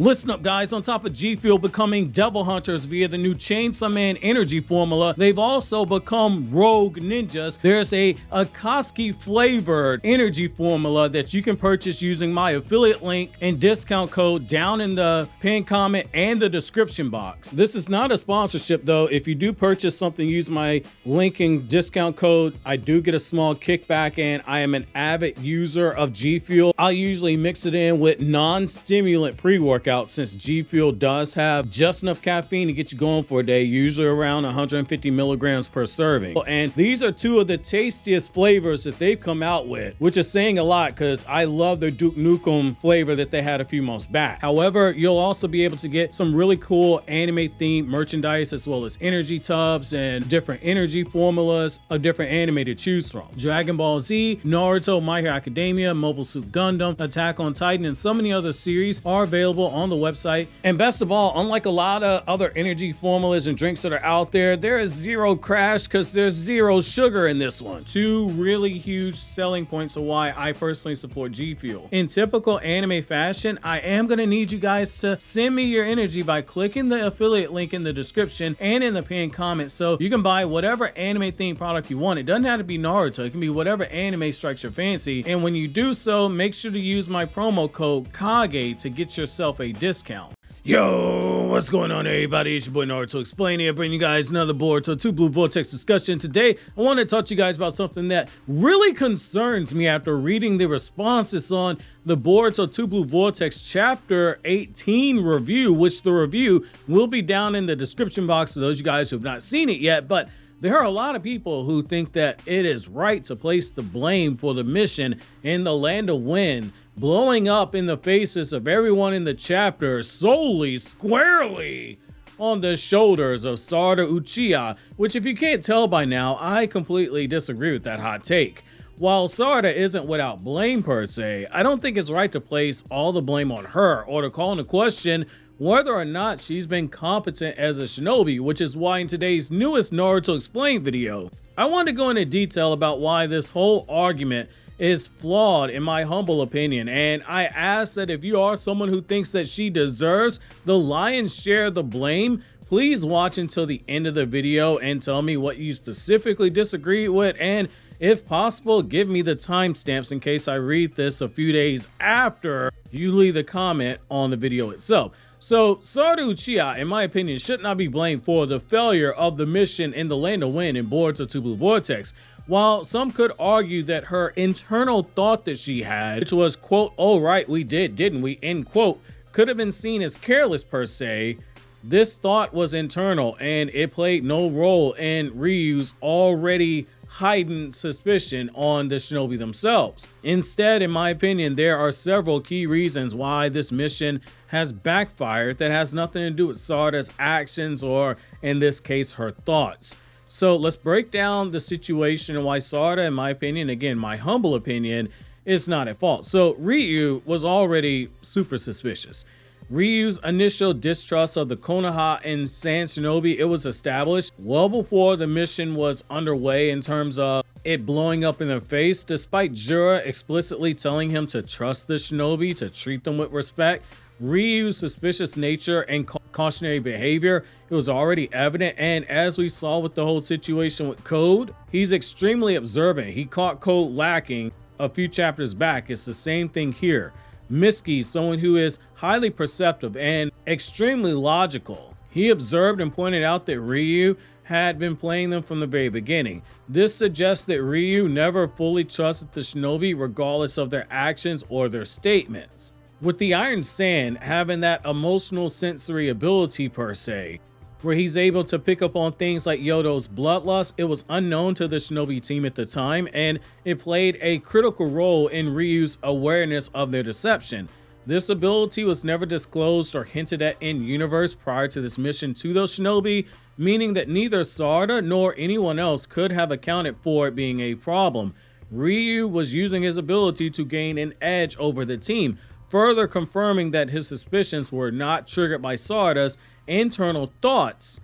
Listen up, guys. On top of Gfuel becoming devil hunters via the new Chainsaw Man energy formula, they've also become rogue ninjas. There's a Akatsuki flavored energy formula that you can purchase using my affiliate link and discount code down in the pinned comment and the description box. This is not a sponsorship though. If you do purchase something, use my link and discount code, I do get a small kickback, and I am an avid user of Gfuel. I'll usually mix it in with non-stimulant pre-workout, since Gfuel does have just enough caffeine to get you going for a day, usually around 150 milligrams per serving. And these are two of the tastiest flavors that they've come out with, which is saying a lot because I love their Duke Nukem flavor that they had a few months back. However, you'll also be able to get some really cool anime themed merchandise, as well as energy tubs and different energy formulas of different anime to choose from. Dragon Ball Z, Naruto, My Hero Academia, Mobile Suit Gundam, Attack on Titan, and so many other series are available on the website. And best of all, unlike a lot of other energy formulas and drinks that are out there, there is zero crash because there's zero sugar in this one. Two really huge selling points of why I personally support Gfuel. In typical anime fashion, I am going to need you guys to send me your energy by clicking the affiliate link in the description and in the pinned comment, so you can buy whatever anime themed product you want. It doesn't have to be Naruto, it can be whatever anime strikes your fancy. And when you do so, make sure to use my promo code KAGE to get yourself a discount. Yo, what's going on, everybody? It's your boy Naruto Explain here, bringing you guys another Boruto 2 Blue Vortex discussion. Today, I want to talk to you guys about something that really concerns me after reading the responses on the Boruto 2 Blue Vortex Chapter 18 review, which the review will be down in the description box for those of you guys who have not seen it yet. But there are a lot of people who think that it is right to place the blame for the mission in the Land of Wind blowing up in the faces of everyone in the chapter solely, squarely on the shoulders of Sarada Uchiha, which, if you can't tell by now, I completely disagree with that hot take. While Sarada isn't without blame per se, I don't think it's right to place all the blame on her or to call into question whether or not she's been competent as a shinobi, which is why in today's newest Naruto Explained video, I want to go into detail about why this whole argument is flawed in my humble opinion. And I ask that if you are someone who thinks that she deserves the lion's share of the blame, please watch until the end of the video and tell me what you specifically disagree with, and if possible, give me the timestamps in case I read this a few days after you leave the comment on the video itself. So, Sarada Uchiha, in my opinion, should not be blamed for the failure of the mission in the Land of Wind in Boruto 2 Blue Vortex. While some could argue that her internal thought that she had, which was, quote, "oh right, we did, didn't we," end quote, could have been seen as careless per se, this thought was internal and it played no role in Ryu's already heightened suspicion on the shinobi themselves. Instead, in my opinion, there are several key reasons why this mission has backfired that has nothing to do with Sarada's actions or, in this case, her thoughts. So let's break down the situation and why Sarada, in my opinion, again, my humble opinion, is not at fault. So Ryu was already super suspicious. Ryu's initial distrust of the Konoha and Sand Shinobi, it was established well before the mission was underway in terms of it blowing up in their face, despite Jura explicitly telling him to trust the shinobi, to treat them with respect. Ryu's suspicious nature and cautionary behavior, it was already evident, and as we saw with the whole situation with Code, he's extremely observant. He caught Code lacking a few chapters back. It's the same thing here. Mitsuki, someone who is highly perceptive and extremely logical. He observed and pointed out that Ryu had been playing them from the very beginning. This suggests that Ryu never fully trusted the shinobi regardless of their actions or their statements. With the Iron Sand having that emotional sensory ability per se, where he's able to pick up on things like Yodo's bloodlust, it was unknown to the shinobi team at the time, and it played a critical role in Ryu's awareness of their deception. This ability was never disclosed or hinted at in universe prior to this mission to those shinobi, meaning that neither Sarada nor anyone else could have accounted for it being a problem. Ryu was using his ability to gain an edge over the team, further confirming that his suspicions were not triggered by Sarada's internal thoughts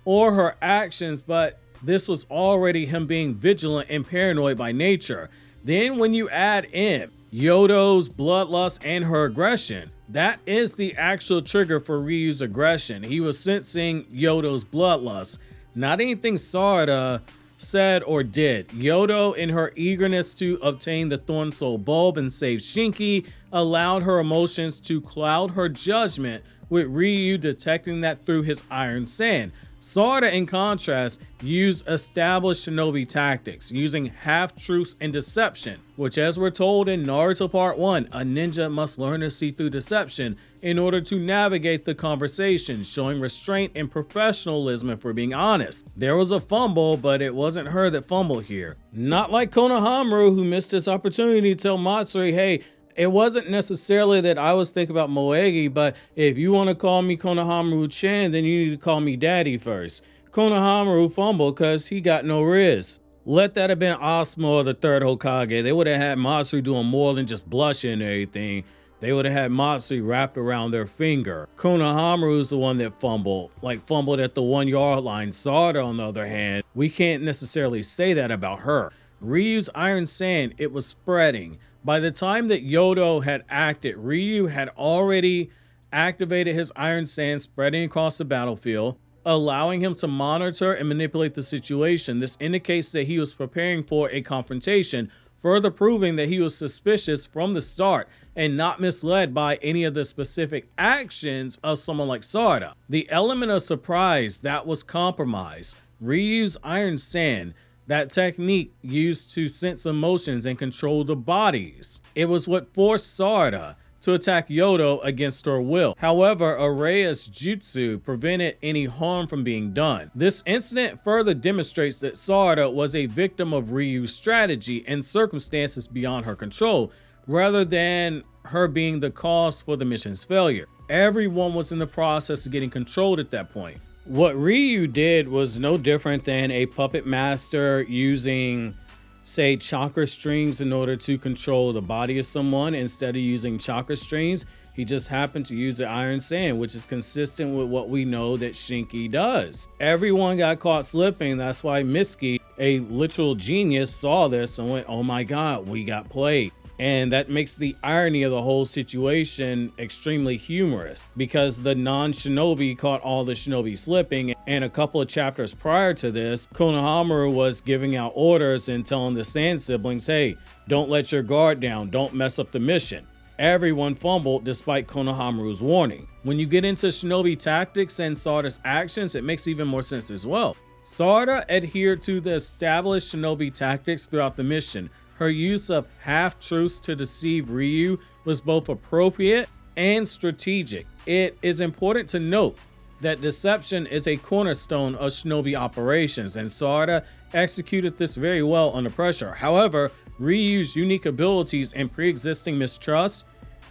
or her actions, but this was already him being vigilant and paranoid by nature. Then when you add in Yodo's bloodlust and her aggression, That is the actual trigger for Ryu's aggression. He was sensing Yodo's bloodlust, not anything Sarada said or did. Yodo, in her eagerness to obtain the Thorn Soul Bulb and save Shinki, allowed her emotions to cloud her judgment, with Ryu detecting that through his iron sand. Sarada, in contrast, used established shinobi tactics, using half-truths and deception, which, as we're told in Naruto Part 1, a ninja must learn to see through deception in order to navigate the conversation, showing restraint and professionalism if we're being honest. There was a fumble, but it wasn't her that fumbled here. Not like Konohamaru, who missed this opportunity to tell Matsuri, hey, it wasn't necessarily that I was thinking about Moegi, but if you want to call me Konohamaru-chan, then you need to call me Daddy first. Konohamaru fumbled because he got no riz. Let that have been Asuma or the third Hokage. They would have had Matsuri doing more than just blushing and everything. They would have had Matsuri wrapped around their finger. Konohamaru's the one that fumbled at the 1 yard line. Sarada, on the other hand, we can't necessarily say that about her. Ryu's iron sand, it was spreading. By the time that Yodo had acted, Ryu had already activated his iron sand, spreading across the battlefield, allowing him to monitor and manipulate the situation. This indicates that he was preparing for a confrontation, further proving that he was suspicious from the start and not misled by any of the specific actions of someone like Sarada. The element of surprise, that was compromised. Ryu's iron sand, that technique used to sense emotions and control the bodies. It was what forced Sarada to attack Yodo against her will. However, Araya's jutsu prevented any harm from being done. This incident further demonstrates that Sarada was a victim of Ryu's strategy and circumstances beyond her control, rather than her being the cause for the mission's failure. Everyone was in the process of getting controlled at that point. What Ryu did was no different than a puppet master using, say, chakra strings in order to control the body of someone. Instead of using chakra strings, he just happened to use the iron sand, which is consistent with what we know that Shinki does. Everyone got caught slipping. That's why Mitsuki, a literal genius, saw this and went, oh my god, we got played. And that makes the irony of the whole situation extremely humorous, because the non-shinobi caught all the shinobi slipping, and a couple of chapters prior to this, Konohamaru was giving out orders and telling the Sand siblings, hey, don't let your guard down, don't mess up the mission. Everyone fumbled despite Konohamaru's warning. When you get into shinobi tactics and Sarada's actions, it makes even more sense as well. Sarada adhered to the established shinobi tactics throughout the mission. Her use of half-truths to deceive Ryu was both appropriate and strategic. It is important to note that deception is a cornerstone of shinobi operations, and Sarada executed this very well under pressure. However, Ryu's unique abilities and pre-existing mistrust,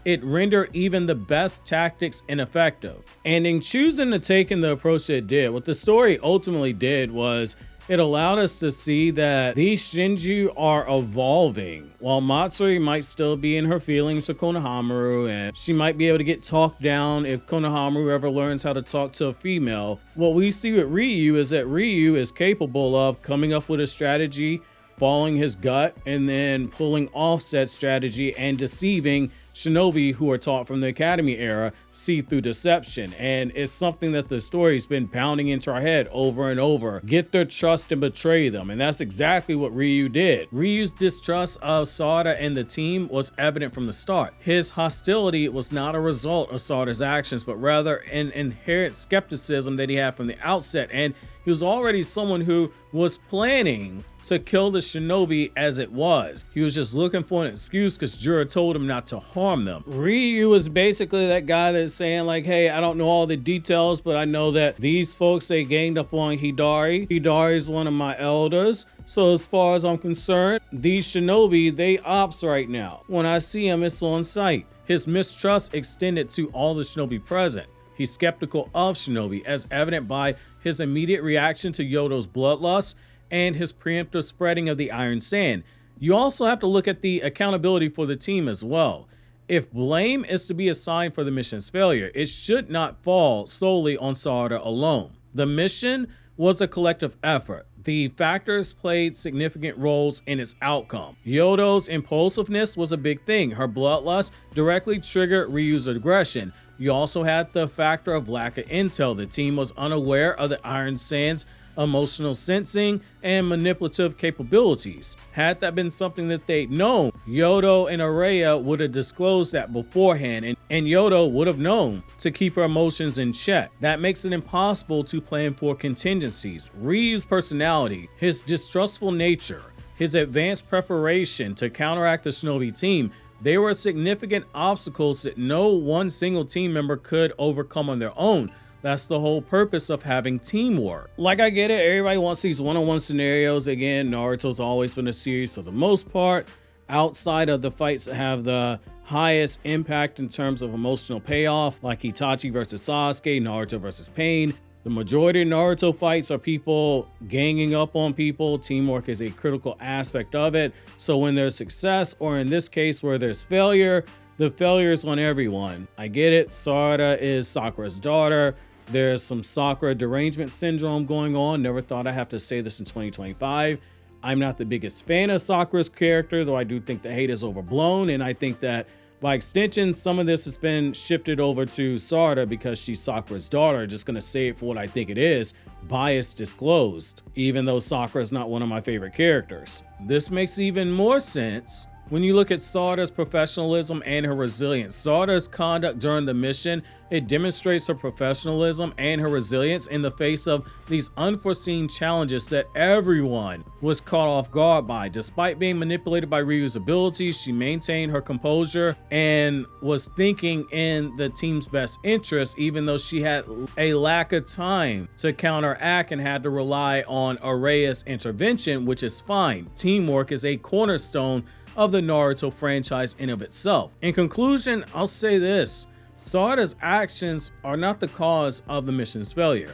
it rendered even the best tactics ineffective. And in choosing to take in the approach it did, what the story ultimately did was it allowed us to see that these Shinju are evolving. While Matsuri might still be in her feelings for Konohamaru, and she might be able to get talked down if Konohamaru ever learns how to talk to a female, what we see with Ryu is that Ryu is capable of coming up with a strategy, following his gut, and then pulling off said strategy and deceiving shinobi who are taught from the academy era see through deception. And it's something that the story's been pounding into our head over and over. Get their trust and betray them. And that's exactly what Ryu did. Ryu's distrust of Sarada and the team was evident from the start. His hostility was not a result of Sarada's actions, but rather an inherent skepticism that he had from the outset. And he was already someone who was planning to kill the shinobi as it was. He was just looking for an excuse because Jura told him not to harm them. Ryu was basically that guy that's saying like, hey, I don't know all the details, but I know that these folks, they ganged up on Hidari. Hidari is one of my elders. So as far as I'm concerned, these shinobi, they ops right now. When I see him, it's on sight. His mistrust extended to all the shinobi present. He's skeptical of shinobi, as evident by his immediate reaction to Yodo's bloodlust and his preemptive spreading of the iron sand. You also have to look at the accountability for the team as well. If blame is to be assigned for the mission's failure, it should not fall solely on Sarada alone. The mission was a collective effort. the factors played significant roles in its outcome. Yodo's impulsiveness was a big thing. Her bloodlust directly triggered Ryu's aggression. You also had the factor of lack of intel. The team was unaware of the Iron Sand's emotional sensing and manipulative capabilities. Had that been something that they'd known, Yodo and Araya would have disclosed that beforehand, and Yodo would have known to keep her emotions in check. That makes it impossible to plan for contingencies. Ryu's personality, his distrustful nature, his advanced preparation to counteract the Shinobi team, they were significant obstacles that no one single team member could overcome on their own. That's the whole purpose of having teamwork. Like, I get it, everybody wants these one-on-one scenarios. Again, Naruto's always been a series for the most part, outside of the fights that have the highest impact in terms of emotional payoff, like Itachi versus Sasuke, Naruto versus Pain. The majority of Naruto fights are people ganging up on people. Teamwork is a critical aspect of it. So when there's success, or in this case where there's failure, the failure is on everyone. I get it, Sarada is Sakura's daughter. There's some Sakura derangement syndrome going on. Never thought I'd have to say this in 2025. I'm not the biggest fan of Sakura's character, though I do think the hate is overblown. And I think that by extension, some of this has been shifted over to Sarada because she's Sakura's daughter. Just gonna say it for what I think it is. Bias disclosed, even though Sakura is not one of my favorite characters. This makes even more sense when you look at Sarada's professionalism and her resilience. Sarada's conduct during the mission, it demonstrates her professionalism and her resilience in the face of these unforeseen challenges that everyone was caught off guard by. Despite being manipulated by Ryu's abilities, she maintained her composure and was thinking in the team's best interest, even though she had a lack of time to counteract and had to rely on Araya's intervention, which is fine. Teamwork is a cornerstone of the Naruto franchise in of itself. In conclusion, I'll say this: Sarada's actions are not the cause of the mission's failure.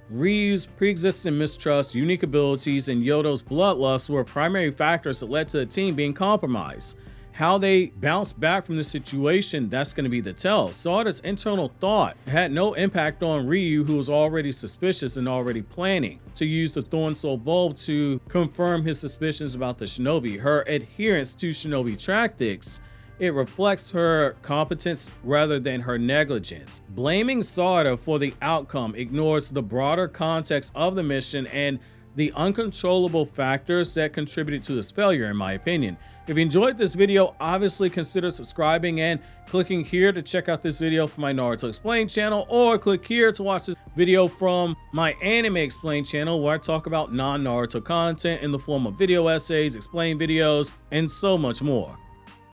Ryu's pre-existing mistrust, unique abilities, and Yodo's bloodlust were primary factors that led to the team being compromised. How they bounce back from the situation, that's going to be the tell. Sarada's internal thought had no impact on Ryu, who was already suspicious and already planning to use the Thorn Soul Bulb to confirm his suspicions about the Shinobi. Her adherence to Shinobi tactics, it reflects her competence rather than her negligence. Blaming Sarada for the outcome ignores the broader context of the mission and the uncontrollable factors that contributed to this failure, in my opinion. If you enjoyed this video, obviously consider subscribing and clicking here to check out this video from my Naruto Explained channel, or click here to watch this video from my Anime Explained channel, where I talk about non-Naruto content in the form of video essays, explained videos, and so much more.